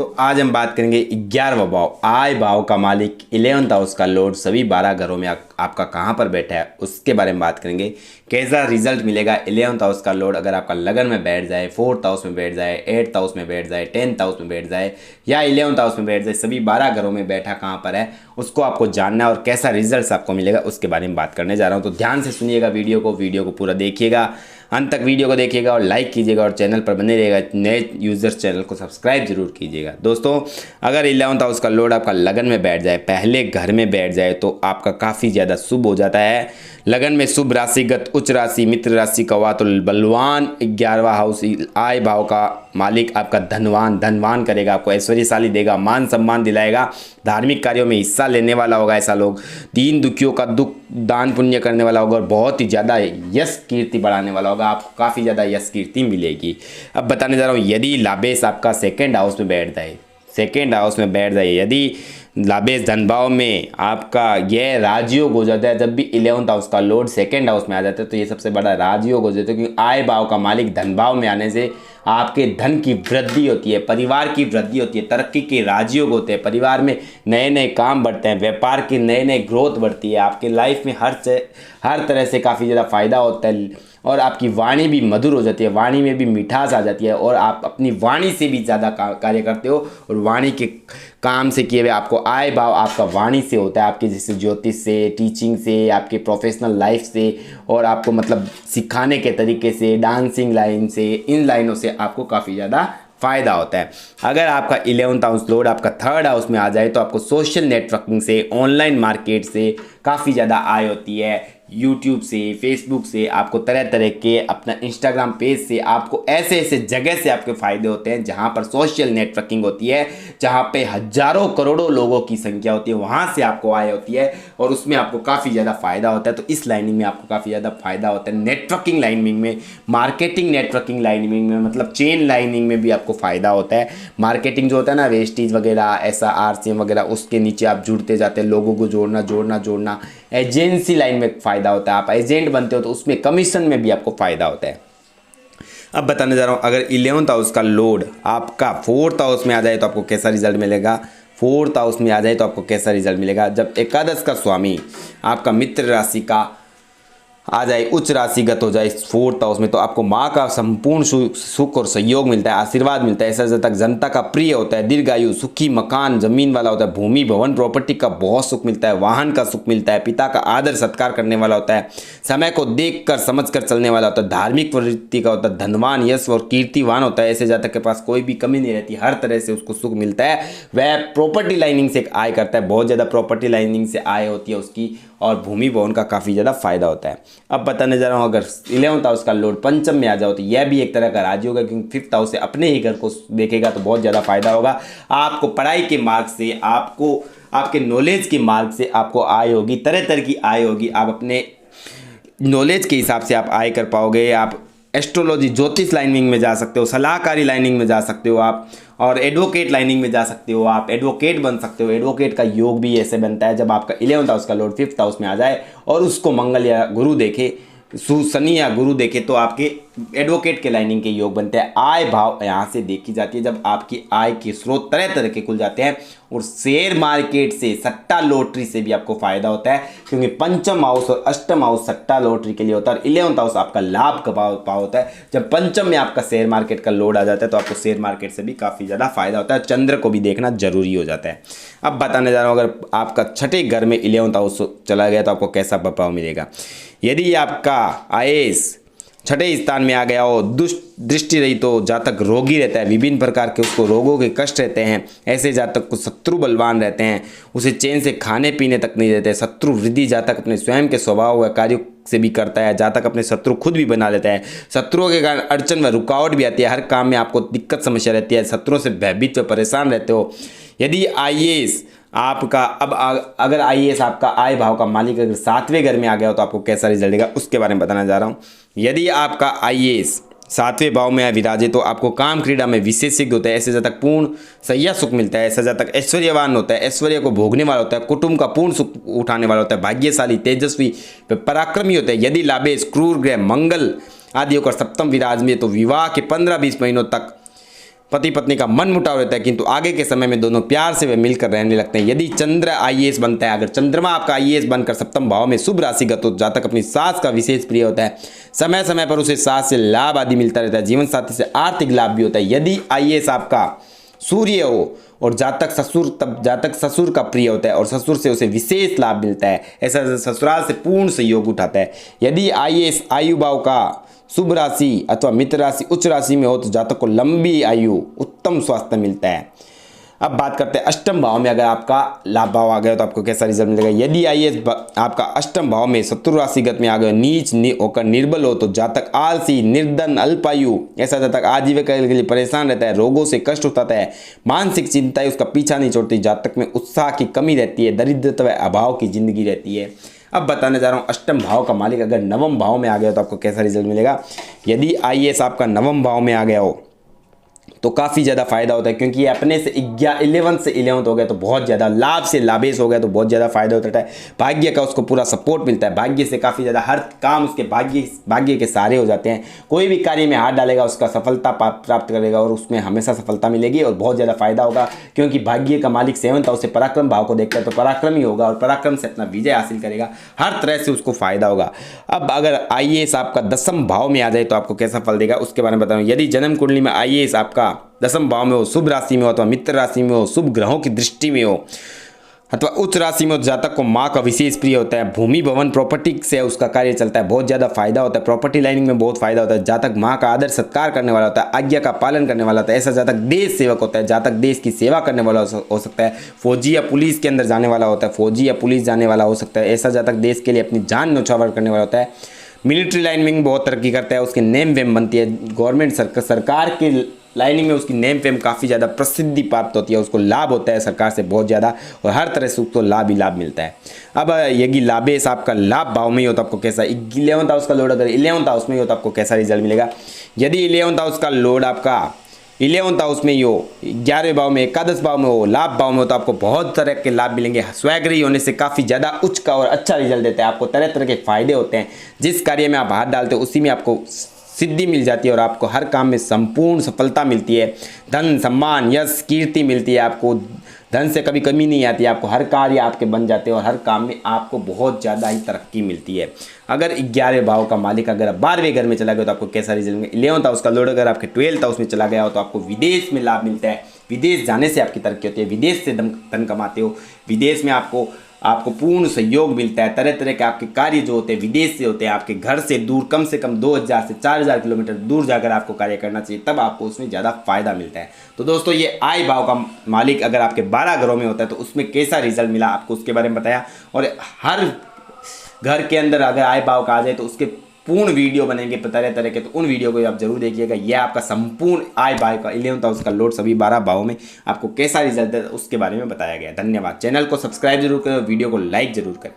दोस्तों, आज हम बात करेंगे 11वां भाव आय भाव का मालिक 11th हाउस का लॉर्ड सभी 12 घरों में आपका कहां पर बैठा है उसके बारे में बात करेंगे। कैसा रिजल्ट मिलेगा 11th हाउस का लॉर्ड अगर आपका लगन में बैठ जाए, 4th हाउस में बैठ जाए, 8th हाउस में बैठ जाए, 10th हाउस में बैठ जाए या 11th हाउस में बैठ जाए, सभी 12 घरों में बैठा कहां पर है उसको आपको जानना है और कैसा रिजल्ट आपको मिलेगा उसके बारे में बात करने जा रहा हूं। तो ध्यान से सुनिएगा, वीडियो को पूरा देखिएगा, अंत तक वीडियो को देखिएगा और लाइक कीजिएगा और चैनल पर बने रहेगा। नए यूजर्स चैनल को सब्सक्राइब जरूर कीजिएगा। दोस्तों, अगर 11th हाउस का लॉर्ड आपका लगन में बैठ जाए, पहले घर में बैठ जाए तो आपका काफ़ी ज़्यादा शुभ हो जाता है। लगन में शुभ राशिगत उच्च राशि मित्र राशि का हुआ तो बलवान 11वां हाउस आय भाव का मालिक आपका धनवान करेगा, आपको ऐश्वर्यशाली देगा, मान सम्मान दिलाएगा, धार्मिक कार्यों में हिस्सा लेने वाला होगा ऐसा लोग, दीन दुखियों का दुख दान पुण्य करने वाला होगा और बहुत ही ज़्यादा यश कीर्ति बढ़ाने वाला होगा, आपको काफ़ी ज़्यादा यश कीर्ति मिलेगी। अब बताने जा रहा हूँ, यदि लाभेश आपका सेकेंड हाउस में बैठ जाए, यदि लाभेश धन भाव में आपका यह राजयोग हो जाता है, जब भी 11th हाउस का लॉर्ड सेकेंड हाउस में आ जाता है तो ये सबसे बड़ा राजयोग हो जाता है, क्योंकि आय भाव का मालिक धन भाव में आने से आपके धन की वृद्धि होती है, परिवार की वृद्धि होती है, तरक्की के राजयोग होते हैं, परिवार में नए नए काम बढ़ते हैं, व्यापार की नए नए ग्रोथ बढ़ती है, आपके लाइफ में हर तरह से काफ़ी ज़्यादा फायदा होता है और आपकी वाणी भी मधुर हो जाती है, वाणी में भी मिठास आ जाती है और आप अपनी वाणी से भी ज़्यादा कार्य करते हो और वाणी के काम से किए हुए आपको आय भाव आपका वाणी से होता है, आपके जैसे ज्योतिष से, टीचिंग से, आपके प्रोफेशनल लाइफ से और आपको मतलब सिखाने के तरीके से, डांसिंग लाइन से, इन लाइनों से आपको काफ़ी ज़्यादा फ़ायदा होता है। अगर आपका 11th हाउस लॉर्ड आपका 3rd हाउस में आ जाए तो आपको सोशल नेटवर्किंग से, ऑनलाइन मार्केट से काफ़ी ज़्यादा आय होती है, यूट्यूब से, फेसबुक से, आपको तरह तरह के अपना इंस्टाग्राम पेज से, आपको ऐसे ऐसे जगह से आपके फ़ायदे होते हैं जहां पर सोशल नेटवर्किंग होती है, जहां पे हजारों करोड़ों लोगों की संख्या होती है, वहां से आपको आय होती है और उसमें आपको काफ़ी ज़्यादा फ़ायदा होता है। तो इस लाइनिंग में आपको काफ़ी ज़्यादा फ़ायदा होता है, नेटवर्किंग लाइनिंग में, मार्केटिंग नेटवर्किंग लाइनिंग में, मतलब चेन लाइनिंग में भी आपको फ़ायदा होता है। मार्केटिंग जो होता है ना, वेस्टीज वगैरह, ऐसा RCM वगैरह, उसके नीचे आप जुड़ते जाते हैं, लोगों को जोड़ना, एजेंसी लाइन में फ़ायदा होता है, आप एजेंट बनते हो तो उसमें कमीशन में भी आपको फ़ायदा होता है। अब बताने जा रहा हूँ, अगर 11th हाउस का लॉर्ड आपका 4th हाउस में आ जाए तो आपको कैसा रिजल्ट मिलेगा। 4th हाउस में आ जाए तो आपको कैसा रिजल्ट मिलेगा, जब एकादश का स्वामी आपका मित्र राशि का आ जाए, उच्च राशिगत हो जाए 4th हाउस में, तो आपको माँ का संपूर्ण सुख और सहयोग मिलता है, आशीर्वाद मिलता है, ऐसा तक जनता का प्रिय होता है, दीर्घायु, सुखी मकान जमीन वाला होता है, भूमि भवन प्रॉपर्टी का बहुत सुख मिलता है, वाहन का सुख मिलता है, पिता का आदर सत्कार करने वाला होता है, समय को देख कर समझ कर चलने वाला होता है, धार्मिक प्रवृत्ति का होता है, धनवान यश और कीर्तिवान होता है, ऐसे जातक के पास कोई भी कमी नहीं रहती, हर तरह से उसको सुख मिलता है। वह प्रॉपर्टी लाइनिंग से आय करता है, बहुत ज़्यादा प्रॉपर्टी लाइनिंग से आय होती है उसकी और भूमि भवन का काफ़ी ज़्यादा फायदा होता है। अब बताने जा रहा हूँ, अगर 11th हाउस का लॉर्ड पंचम में आ जाओ तो यह भी एक तरह का राजयोग है, क्योंकि 5th हाउस से अपने ही घर को देखेगा तो बहुत ज़्यादा फायदा होगा। आपको पढ़ाई के मार्ग से, आपको आपके नॉलेज के मार्ग से आपको आय होगी, तरह तरह की आय होगी, आप अपने नॉलेज के हिसाब से आप आय कर पाओगे। आप एस्ट्रोलॉजी ज्योतिष लाइनिंग में जा सकते हो, सलाहकारी लाइनिंग में जा सकते हो आप, और एडवोकेट लाइनिंग में जा सकते हो, आप एडवोकेट बन सकते हो। एडवोकेट का योग भी ऐसे बनता है जब आपका 11th हाउस का लॉर्ड 5th हाउस में आ जाए और उसको मंगल या गुरु देखे, शनि या गुरु देखे तो आपके एडवोकेट के लाइनिंग के योग बनते हैं। आय भाव यहाँ से देखी जाती है जब आपकी आय के स्रोत तरह तरह के खुल जाते हैं और शेयर मार्केट से, सट्टा लॉटरी से भी आपको फायदा होता है, क्योंकि पंचम हाउस और अष्टम हाउस सट्टा लॉटरी के लिए होता है और 11th हाउस आपका लाभ का भाव होता है। जब पंचम में आपका शेयर मार्केट का लोड आ जाता है तो आपको शेयर मार्केट से भी काफ़ी ज़्यादा फायदा होता है। चंद्र को भी देखना जरूरी हो जाता है। अब बताने जा रहा हूँ, अगर आपका छठे घर में 11th हाउस चला गया तो आपको कैसा प्रभाव मिलेगा। यदि आपका आयेस छठे स्थान में आ गया हो, दुष्ट दृष्टि रही तो जातक रोगी रहता है, विभिन्न प्रकार के उसको रोगों के कष्ट रहते हैं, ऐसे जातक को शत्रु बलवान रहते हैं, उसे चैन से खाने पीने तक नहीं देते। शत्रु वृद्धि जातक अपने स्वयं के स्वभाव व कार्यों से भी करता है, जातक अपने शत्रु खुद भी बना लेता है, शत्रुओं के कारण अड़चन व रुकावट भी आती है, हर काम में आपको दिक्कत समस्या रहती है, शत्रुओं से भयभीत व परेशान रहते हो। यदि आईएएस आपका अगर आईएएस आपका आय भाव का मालिक अगर 7वें घर में आ गया हो तो आपको कैसा रिजल्ट देगा उसके बारे में बताना जा रहा हूँ। यदि आपका आईएएस 7वें भाव में विराजे तो आपको काम क्रीड़ा में विशेषज्ञ होता है, ऐसे जातक पूर्ण सैया सुख मिलता है, ऐसा जातक ऐश्वर्यवान होता है, ऐश्वर्य को भोगने वाला होता है, कुटुंब का पूर्ण सुख उठाने वाला होता है, भाग्यशाली, तेजस्वी, पराक्रमी होता है। यदि लाभेश क्रूर ग्रह मंगल आदि होकर सप्तम विराज में तो विवाह के 15-20 महीनों तक पति पत्नी का मन मुटाव रहता है, किंतु आगे के समय में दोनों प्यार से वे मिलकर रहने लगते हैं। यदि चंद्र आईएएस बनता है, अगर चंद्रमा आपका आईएएस बनकर सप्तम भाव में शुभ राशिगत हो, जातक अपनी सास का विशेष प्रिय होता है, समय समय पर उसे सास से लाभ आदि मिलता रहता है, जीवन साथी से आर्थिक लाभ भी होता है। यदि आईएएस आपका सूर्य हो और जातक ससुर, तब जातक ससुर का प्रिय होता है और ससुर से उसे विशेष लाभ मिलता है, ऐसा ससुराल से पूर्ण सहयोग उठाता है। यदि आईएएस आयु भाव का शुभ राशि अथवा मित्र राशि उच्च राशि में हो तो जातक को लंबी आयु, उत्तम स्वास्थ्य मिलता है। अब बात करते हैं अष्टम भाव में अगर आपका लाभ भाव आ गया तो आपको कैसा रिजल्ट मिलेगा। यदि आईएएस आपका अष्टम भाव में शत्रु राशिगत में आ गया, नीच होकर निर्बल हो तो जातक आलसी, निर्धन, अल्पायु, ऐसा जातक आजीविका के लिए परेशान रहता है, रोगों से कष्ट उठाता है, मानसिक चिंताएं उसका पीछा नहीं छोड़ती, जातक में उत्साह की कमी रहती है, दरिद्रता व अभाव की जिंदगी रहती है। अब बताने जा रहा हूँ अष्टम भाव का मालिक अगर नवम भाव में आ गया तो आपको कैसा रिजल्ट मिलेगा। यदि आईएएस आपका नवम भाव में आ गया हो तो काफ़ी ज़्यादा फायदा होता है, क्योंकि ये अपने से 11 से 11 हो गया तो बहुत ज़्यादा लाभ से लाभेश हो गया तो बहुत ज़्यादा फायदा होता है। भाग्य का उसको पूरा सपोर्ट मिलता है, भाग्य से काफ़ी ज़्यादा हर काम उसके भाग्य के सहारे हो जाते हैं। कोई भी कार्य में हाथ डालेगा उसका सफलता प्राप्त करेगा और उसमें हमेशा सफलता मिलेगी और बहुत ज़्यादा फायदा होगा, क्योंकि भाग्य का मालिक 7th हाउस से पराक्रम भाव को देखता है तो पराक्रम ही होगा और पराक्रम से अपना विजय हासिल करेगा, हर तरह से उसको फायदा होगा। अब अगर आईएएस आपका 10th भाव में आ जाए तो आपको कैसा फल देगा उसके बारे में बताऊँ। यदि जन्म कुंडली में आईएएस आपका 10th भाव में हो, शुभ राशि में हो अथवा मित्र राशि में हो, शुभ ग्रहों की दृष्टि में हो अथवा उच्च राशि में हो, जातक को माँ का विशेष प्रिय होता है, भूमि भवन प्रॉपर्टी से उसका कार्य चलता है, बहुत ज़्यादा फायदा होता है, प्रॉपर्टी लाइनिंग में बहुत फायदा होता है, जातक माँ का आदर सत्कार करने वाला होता है, आज्ञा का पालन करने वाला होता है, ऐसा जातक देश सेवक होता है, जातक देश की सेवा करने वाला हो सकता है, फौजी या पुलिस के अंदर जाने वाला होता है, फौजी या पुलिस जाने वाला हो सकता है, ऐसा जातक देश के लिए अपनी जान न्यौछावर करने वाला होता है, मिलिट्री लाइन में बहुत तरक्की करता है, उसकी नेम वेम बनती है, गवर्नमेंट सरकार की लाइनिंग में उसकी नेम फेम काफ़ी ज़्यादा प्रसिद्धि प्राप्त होती है, उसको लाभ होता है सरकार से बहुत ज़्यादा और हर तरह से उसको लाभ ही लाभ मिलता है। अब यदि लाभेश आपका लाभ भाव में ही हो तो आपको कैसा, 11th हाउस का लोड अगर 11th हाउस में ही हो तो आपको कैसा रिजल्ट मिलेगा। यदि 11th हाउस का लोड आपका 11th हाउस में ही हो, 11वें भाव में, एकादश भाव में हो, लाभ भाव में हो तो आपको बहुत तरह के लाभ मिलेंगे। स्वैगरी होने से काफ़ी ज़्यादा उच्च का और अच्छा रिजल्ट देता है, आपको तरह तरह के फायदे होते हैं, जिस कार्य में आप हाथ डालते हो उसी में आपको सिद्धि मिल जाती है और आपको हर काम में संपूर्ण सफलता मिलती है, धन सम्मान यश कीर्ति मिलती है, आपको धन से कभी कमी नहीं आती है, आपको हर कार्य आपके बन जाते हैं और हर काम में आपको बहुत ज़्यादा ही तरक्की मिलती है। अगर 11वें भाव का मालिक अगर 12वें घर में चला गया तो आपको कैसा रिजल्ट मिलेगा। 11th हाउस का लोड अगर आपके 12th हाउस में चला गया हो तो आपको विदेश में लाभ मिलता है, विदेश जाने से आपकी तरक्की होती है, विदेश से धन कमाते हो, विदेश में आपको पूर्ण सहयोग मिलता है, तरह तरह के आपके कार्य जो होते हैं विदेश से होते हैं, आपके घर से दूर कम से कम 2000 से 4000 किलोमीटर दूर जाकर आपको कार्य करना चाहिए, तब आपको उसमें ज़्यादा फायदा मिलता है। तो दोस्तों ये आय भाव का मालिक अगर आपके 12 घरों में होता है तो उसमें कैसा रिजल्ट मिला आपको उसके बारे में बताया, और हर घर के अंदर अगर आय भाव का आ जाए तो उसके पूर्ण वीडियो बनेंगे तरह तरह के, तो उन वीडियो को आप जरूर देखिएगा। यह आपका संपूर्ण आय भाव का 11th हाउस का लोड सभी 12 भावों में आपको कैसा रिजल्ट है उसके बारे में बताया गया। धन्यवाद। चैनल को सब्सक्राइब जरूर करें और वीडियो को लाइक जरूर करें।